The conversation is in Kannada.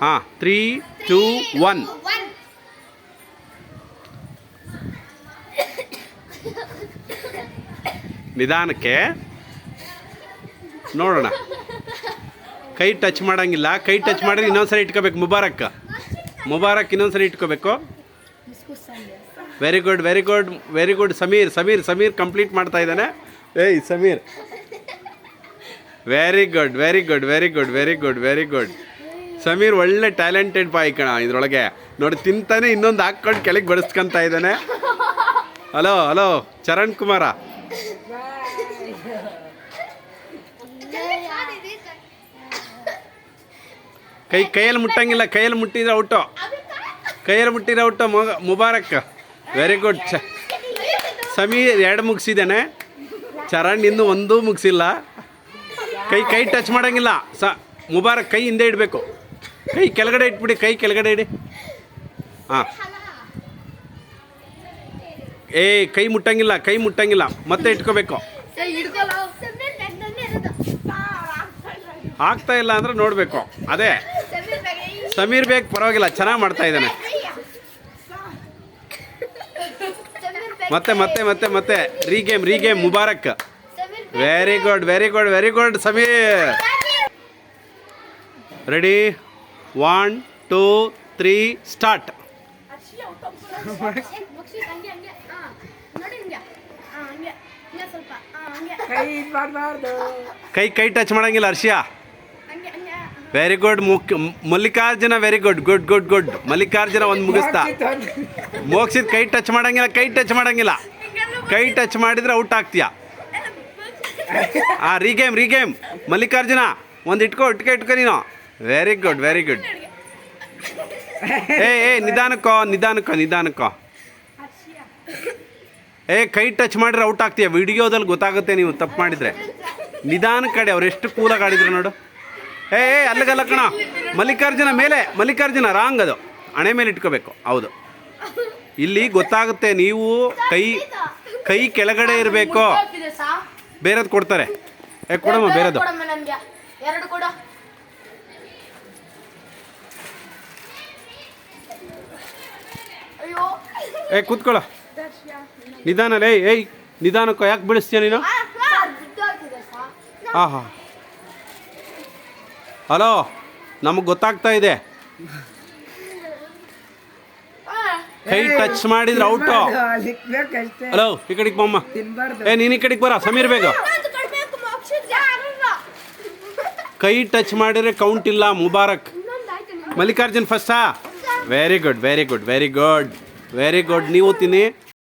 ಹಾಂ 3, 2, 1. ನಿಧಾನಕ್ಕೆ ನೋಡೋಣ. ಕೈ ಟಚ್ ಮಾಡೋಂಗಿಲ್ಲ. ಕೈ ಟಚ್ ಮಾಡಿದ್ರೆ ಇನ್ನೊಂದ್ಸರಿ ಇಟ್ಕೋಬೇಕು. ಮುಬಾರಕ್ ಇನ್ನೊಂದ್ಸರಿ ಇಟ್ಕೋಬೇಕು. Very good very good very good. Sameer complete ಮಾಡ್ತಾ ಇದ್ದಾನೆ. ಏಯ್ Sameer, very good very good very good very good very good. Sameer ಒಳ್ಳೆ ಟ್ಯಾಲೆಂಟೆಡ್ ಬಾಯ್ ಕಣ. ಇದರೊಳಗೆ ನೋಡಿ ತಿಂತಾನೆ, ಇನ್ನೊಂದು ಹಾಕ್ಕೊಂಡು ಕೆಳಗೆ ಬಡಿಸ್ಕೊಂತ ಇದ್ದಾನೆ. ಹಲೋ ಚರಣ್ ಕುಮಾರ. ಕೈಯಲ್ಲಿ ಮುಟ್ಟಂಗಿಲ್ಲ. ಕೈಯಲ್ಲಿ ಮುಟ್ಟಿದ್ರೆ out. Mubarak very good. Sameer 2 ಮುಗಿಸಿದ್ದಾನೆ. ಚರಣ್ ಇನ್ನೂ 1 ಮುಗಿಸಿಲ್ಲ. ಕೈ ಟಚ್ ಮಾಡೋಂಗಿಲ್ಲ. ಮುಬಾರಕ್ ಕೈ ಹಿಂದೆ ಇಡಬೇಕು. ಕೈ ಕೆಳಗಡೆ ಇಟ್ಬಿಡಿ. ಕೈ ಕೆಳಗಡೆ ಇಡಿ. ಹಾಂ. ಕೈ ಮುಟ್ಟಂಗಿಲ್ಲ. ಮತ್ತೆ ಇಟ್ಕೋಬೇಕು. ಆಗ್ತಾ ಇಲ್ಲ ಅಂದ್ರೆ ನೋಡಬೇಕು. ಅದೇ ಸಮೀರ್ ಬೇಕು, ಪರವಾಗಿಲ್ಲ, ಚೆನ್ನಾಗಿ ಮಾಡ್ತಾ ಇದ್ದಾನೆ. ಮತ್ತೆ regame Mubarak. Very good Sameer. Ready 1, 2, 3 start. ಕೈ ಟಚ್ ಮಾಡಂಗಿಲ್ಲ Harshiya. Very good. Mallikarjuna very good. Good. Mallikarjuna 1 ಮುಗಿಸ್ತಾ. ಮೋಕ್ಷಿತ್ ಕೈ ಟಚ್ ಮಾಡಂಗಿಲ್ಲ. ಕೈ ಟಚ್ ಮಾಡಿದ್ರೆ ಔಟ್ ಆಗ್ತೀಯಾ. ರೀಗೇಮ್ ಮಲ್ಲಿಕಾರ್ಜುನ 1 ಇಟ್ಕೋ ನೀನು. Very good. ನಿಧಾನಕ್ಕೋ. ಕೈ ಟಚ್ ಮಾಡಿದ್ರೆ ಔಟ್ ಆಗ್ತೀಯ. ವಿಡಿಯೋದಲ್ಲಿ ಗೊತ್ತಾಗುತ್ತೆ ನೀವು ತಪ್ಪು ಮಾಡಿದರೆ. ನಿಧಾನಕ್ಕೆ ಆಡಿ. ಅವ್ರು ಎಷ್ಟು ಕೂಲಾಗಿ ಆಡಿದ್ರು ನೋಡು. ಅಲ್ಲಗಲ್ಲ ಕಣ. ಮಲ್ಲಿಕಾರ್ಜುನ ರಾಂಗ್. ಅದು ಹಣೆ ಮೇಲೆ ಇಟ್ಕೋಬೇಕು. ಹೌದು, ಇಲ್ಲಿ ಗೊತ್ತಾಗುತ್ತೆ. ನೀವು ಕೈ ಕೆಳಗಡೆ ಇರಬೇಕು. ಬೇರೆದು ಕೊಡ್ತಾರೆ. ಕೊಡಮ್ಮ ಬೇರೆದು. ಕೂತ್ಕೊಳ್ಳೋ. ನಿಧಾನ. ನಿಧಾನಕ್ಕೋ. ಯಾಕೆ ಬಿಡಿಸ್ತೀಯ ನೀನು? ಹಾಂ. ಹಲೋ, ನಮಗೆ ಗೊತ್ತಾಗ್ತಾ ಇದೆ. ಕೈ ಟಚ್ ಮಾಡಿದ್ರೆ ಔಟು. ಹಲೋ, ಈ ಕಡೆಗೆ ಬಮ್ಮ. ನೀನು ಈ ಕಡೆಗೆ ಬರ. ಸಮೀರ್ ಬೇಗ. ಕೈ ಟಚ್ ಮಾಡಿದ್ರೆ ಕೌಂಟ್ ಇಲ್ಲ. ಮುಬಾರಕ್. ಮಲ್ಲಿಕಾರ್ಜುನ್ ಫಸ್ಟಾ. Very good. ನೀವು ತಿನ್ನಿ.